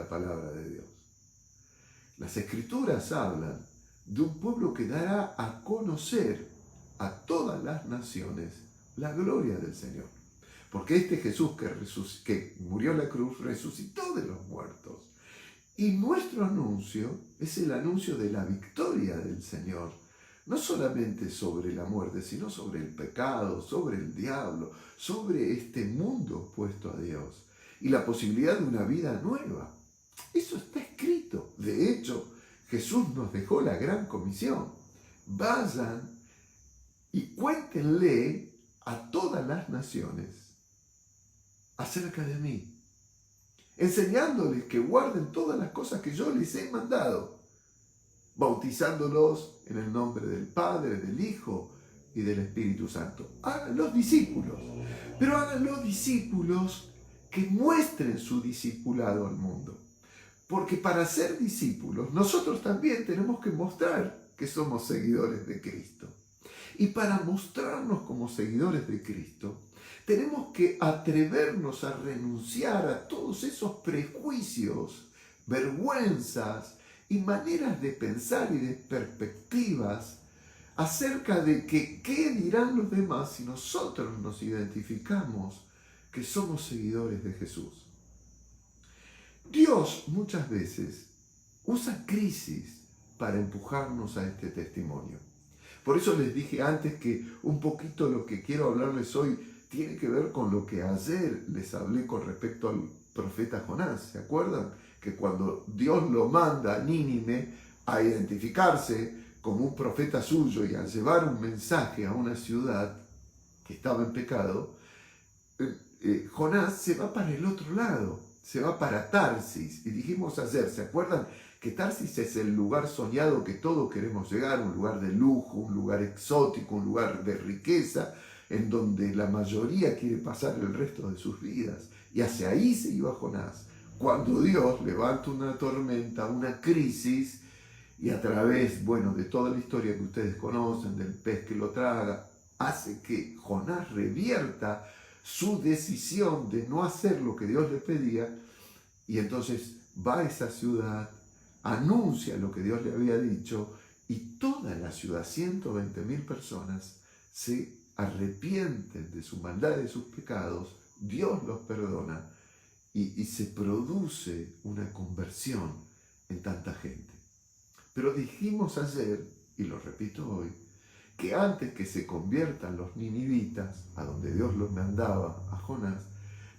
la palabra de Dios. Las Escrituras hablan de un pueblo que dará a conocer a todas las naciones la gloria del Señor. Porque este Jesús que murió en la cruz resucitó de los muertos. Y nuestro anuncio es el anuncio de la victoria del Señor. No solamente sobre la muerte, sino sobre el pecado, sobre el diablo, sobre este mundo opuesto a Dios. Y la posibilidad de una vida nueva. Eso está escrito. De hecho, Jesús nos dejó la gran comisión. Vayan y cuéntenle a todas las naciones acerca de mí, enseñándoles que guarden todas las cosas que yo les he mandado, bautizándolos en el nombre del Padre, del Hijo y del Espíritu Santo. Háganlos discípulos, pero háganlos discípulos que muestren su discipulado al mundo. Porque para ser discípulos, nosotros también tenemos que mostrar que somos seguidores de Cristo. Y para mostrarnos como seguidores de Cristo, tenemos que atrevernos a renunciar a todos esos prejuicios, vergüenzas y maneras de pensar y de perspectivas acerca de que qué dirán los demás si nosotros nos identificamos que somos seguidores de Jesús. Dios muchas veces usa crisis para empujarnos a este testimonio. Por eso les dije antes que un poquito lo que quiero hablarles hoy tiene que ver con lo que ayer les hablé con respecto al profeta Jonás. ¿Se acuerdan? Que cuando Dios lo manda a Nínive a identificarse como un profeta suyo y a llevar un mensaje a una ciudad que estaba en pecado, Jonás se va para el otro lado, se va para Tarsis. Y dijimos ayer, ¿se acuerdan? Que Tarsis es el lugar soñado que todos queremos llegar, un lugar de lujo, un lugar exótico, un lugar de riqueza, en donde la mayoría quiere pasar el resto de sus vidas. Y hacia ahí se iba Jonás. Cuando Dios levanta una tormenta, una crisis, y a través, de toda la historia que ustedes conocen, del pez que lo traga, hace que Jonás revierta su decisión de no hacer lo que Dios le pedía, y entonces va a esa ciudad, anuncia lo que Dios le había dicho, y toda la ciudad, 120.000 personas, se arrepienten de su maldad y de sus pecados, Dios los perdona, y se produce una conversión en tanta gente. Pero dijimos ayer, y lo repito hoy, que antes que se conviertan los ninivitas, a donde Dios los mandaba a Jonás,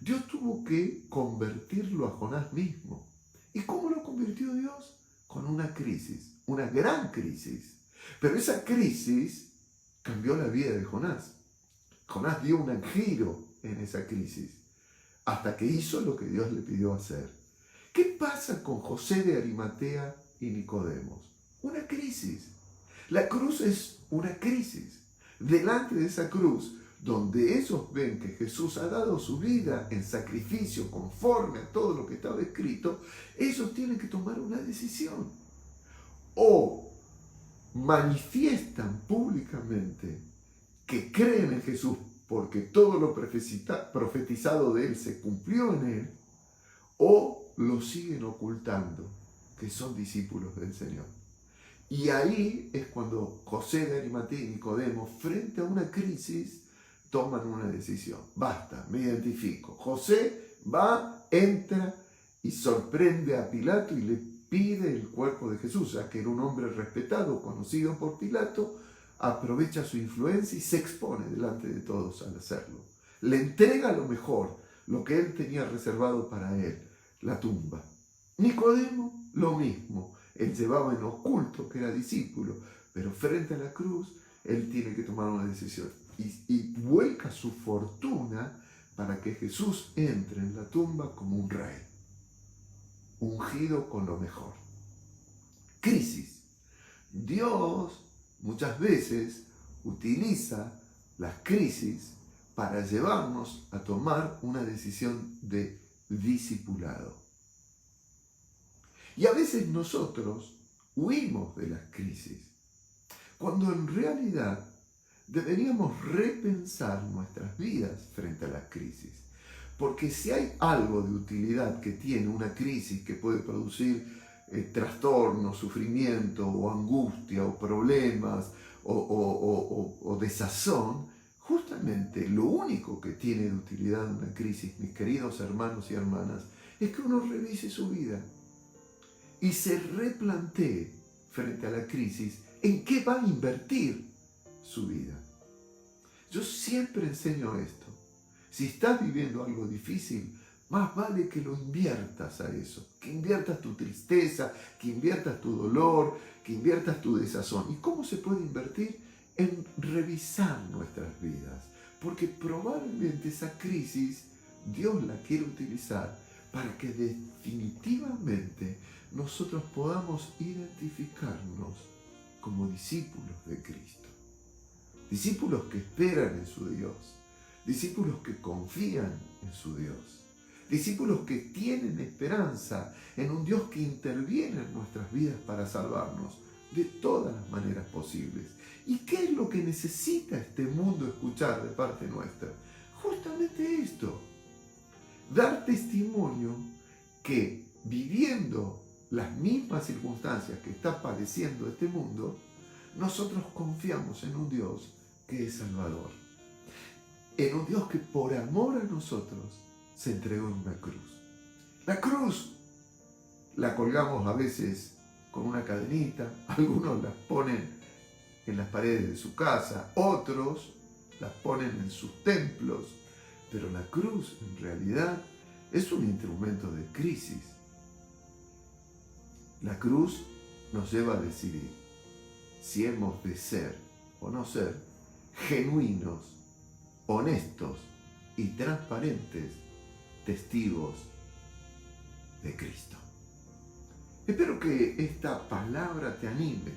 Dios tuvo que convertirlo a Jonás mismo. ¿Y cómo lo convirtió Dios? Con una crisis, una gran crisis. Pero esa crisis cambió la vida de Jonás. Jonás dio un giro en esa crisis, hasta que hizo lo que Dios le pidió hacer. ¿Qué pasa con José de Arimatea y Nicodemos? Una crisis. La cruz es una crisis. Delante de esa cruz, donde ellos ven que Jesús ha dado su vida en sacrificio conforme a todo lo que estaba escrito, ellos tienen que tomar una decisión. O manifiestan públicamente que creen en Jesús porque todo lo profetizado de él se cumplió en él, o lo siguen ocultando, que son discípulos del Señor. Y ahí es cuando José de Arimatea y Nicodemo, frente a una crisis, toman una decisión. Basta, me identifico. José va, entra y sorprende a Pilato y le pide el cuerpo de Jesús, ya que era un hombre respetado, conocido por Pilato, aprovecha su influencia y se expone delante de todos al hacerlo. Le entrega lo mejor, lo que él tenía reservado para él, la tumba. Nicodemo, lo mismo. Él llevaba en oculto que era discípulo, pero frente a la cruz, él tiene que tomar una decisión. Y vuelca su fortuna para que Jesús entre en la tumba como un rey, ungido con lo mejor. Crisis. Dios muchas veces utiliza las crisis para llevarnos a tomar una decisión de discipulado. Y a veces nosotros huimos de las crisis, cuando en realidad deberíamos repensar nuestras vidas frente a las crisis. Porque si hay algo de utilidad que tiene una crisis que puede producir trastorno, sufrimiento o angustia o problemas o desazón, justamente lo único que tiene de utilidad una crisis, mis queridos hermanos y hermanas, es que uno revise su vida y se replantee frente a la crisis en qué va a invertir su vida. Yo siempre enseño esto. Si estás viviendo algo difícil, más vale que lo inviertas a eso, que inviertas tu tristeza, que inviertas tu dolor, que inviertas tu desazón. ¿Y cómo se puede invertir? En revisar nuestras vidas, porque probablemente esa crisis Dios la quiere utilizar para que definitivamente nosotros podamos identificarnos como discípulos de Cristo, discípulos que esperan en su Dios, discípulos que confían en su Dios, discípulos que tienen esperanza en un Dios que interviene en nuestras vidas para salvarnos de todas las maneras posibles. ¿Y qué es lo que necesita este mundo escuchar de parte nuestra? Justamente esto, dar testimonio que viviendo las mismas circunstancias que está padeciendo este mundo, nosotros confiamos en un Dios que es Salvador, en un Dios que por amor a nosotros se entregó en una cruz. La cruz la colgamos a veces con una cadenita, algunos las ponen en las paredes de su casa, otros las ponen en sus templos, pero la cruz en realidad es un instrumento de crisis. La cruz nos lleva a decidir si hemos de ser o no ser genuinos, honestos y transparentes testigos de Cristo. Espero que esta palabra te anime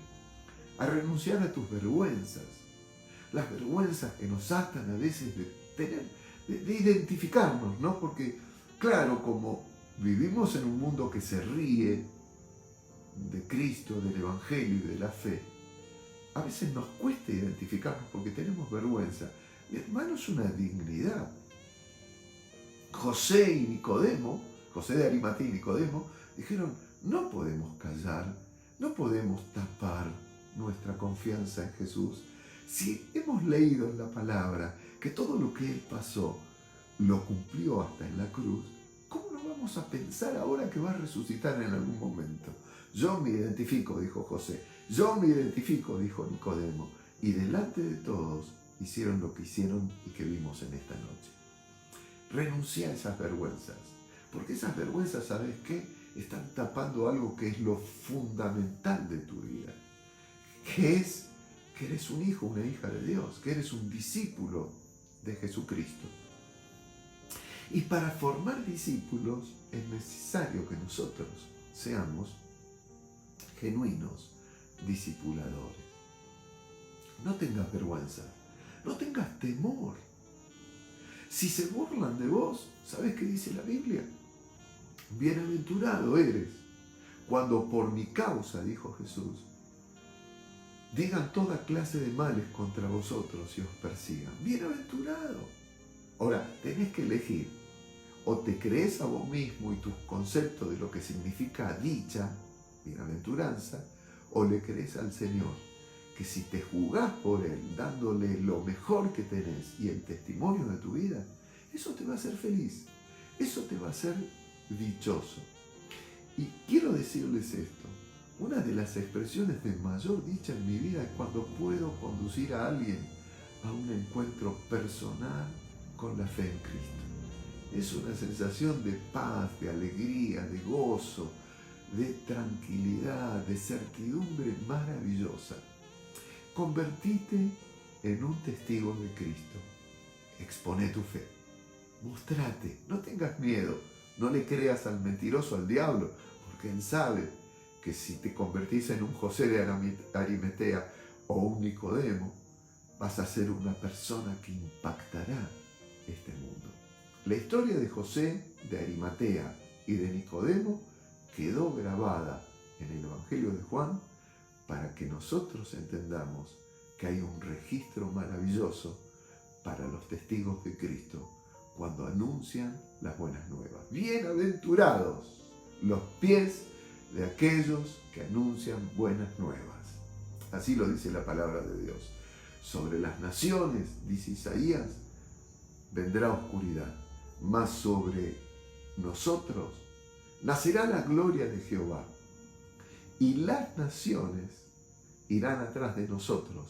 a renunciar a tus vergüenzas, las vergüenzas que nos atan a veces de identificarnos, ¿no? Porque, claro, como vivimos en un mundo que se ríe de Cristo, del Evangelio y de la fe, a veces nos cuesta identificarnos porque tenemos vergüenza. Mi hermano, es una dignidad. José y Nicodemo, José de Arimatea y Nicodemo, dijeron, no podemos callar, no podemos tapar nuestra confianza en Jesús. Si hemos leído en la palabra que todo lo que Él pasó lo cumplió hasta en la cruz, ¿cómo no vamos a pensar ahora que va a resucitar en algún momento? Yo me identifico, dijo José, yo me identifico, dijo Nicodemo, y delante de todos hicieron lo que hicieron y que vimos en esta noche. Renuncia a esas vergüenzas, porque esas vergüenzas, ¿sabes qué? Están tapando algo que es lo fundamental de tu vida, que es que eres un hijo, una hija de Dios, que eres un discípulo de Jesucristo. Y para formar discípulos es necesario que nosotros seamos genuinos discipuladores. No tengas vergüenza, no tengas temor. Si se burlan de vos, ¿sabes qué dice la Biblia? Bienaventurado eres cuando por mi causa, dijo Jesús, digan toda clase de males contra vosotros y os persigan. Bienaventurado. Ahora, tenés que elegir. O te crees a vos mismo y tus conceptos de lo que significa dicha, bienaventuranza, o le crees al Señor, que si te jugás por Él, dándole lo mejor que tenés y el testimonio de tu vida, eso te va a hacer feliz, eso te va a hacer dichoso. Y quiero decirles esto, una de las expresiones de mayor dicha en mi vida es cuando puedo conducir a alguien a un encuentro personal con la fe en Cristo. Es una sensación de paz, de alegría, de gozo, de tranquilidad, de certidumbre maravillosa. Convertite en un testigo de Cristo. Exponé tu fe. Mostrate, no tengas miedo. No le creas al mentiroso, al diablo, porque él sabe que si te convertís en un José de Arimatea o un Nicodemo, vas a ser una persona que impactará este mundo. La historia de José de Arimatea y de Nicodemo quedó grabada en el Evangelio de Juan para que nosotros entendamos que hay un registro maravilloso para los testigos de Cristo cuando anuncian las buenas nuevas. Bienaventurados los pies de aquellos que anuncian buenas nuevas. Así lo dice la palabra de Dios. Sobre las naciones, dice Isaías, vendrá oscuridad, mas sobre nosotros nacerá la gloria de Jehová. Y las naciones irán atrás de nosotros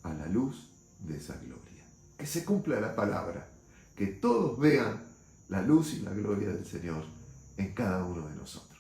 a la luz de esa gloria. Que se cumpla la palabra, que todos vean la luz y la gloria del Señor en cada uno de nosotros.